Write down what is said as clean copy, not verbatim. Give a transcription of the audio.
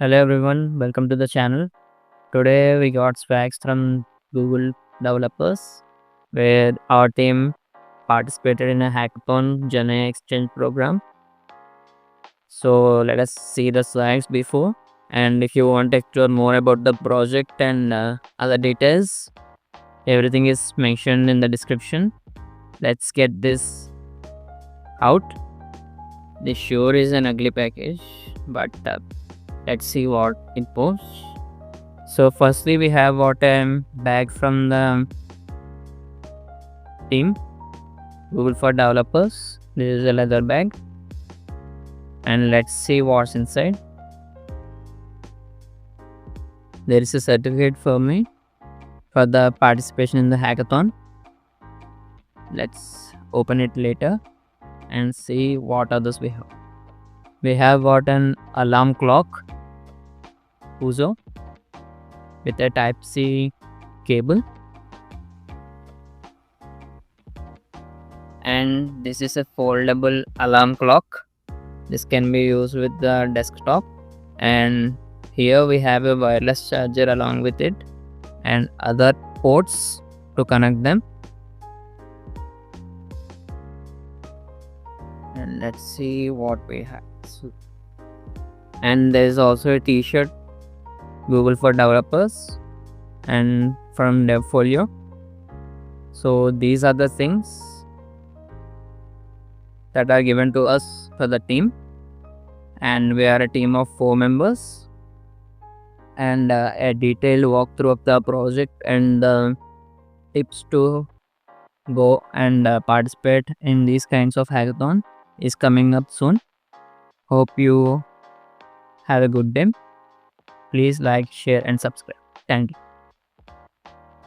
Hello everyone, welcome to the channel. Today we got swags from Google developers where our team participated in a hackathon genai exchange program. So let us see the swags before, and if you want to explore more about the project and other details, everything is mentioned in the description. Let's get this out. This sure is an ugly package, but let's see what it posts. So firstly, we have what a bag from the team Google for developers. This is a leather bag, and let's see what's inside. There is a certificate for me for the participation in the hackathon. Let's open it later and see what others we have. We have got an alarm clock Uzo with a Type-C cable, and this is a foldable alarm clock. This can be used with the desktop, and here we have a wireless charger along with it and other ports to connect them. And let's see what we have. And there is also a t-shirt Google for developers and from Devfolio. So these are the things that are given to us for the team, and we are a team of 4 members, and a detailed walkthrough of the project and tips to go and participate in these kinds of hackathon is coming up soon. Hope you have a good day. Please like, share and subscribe. Thank you.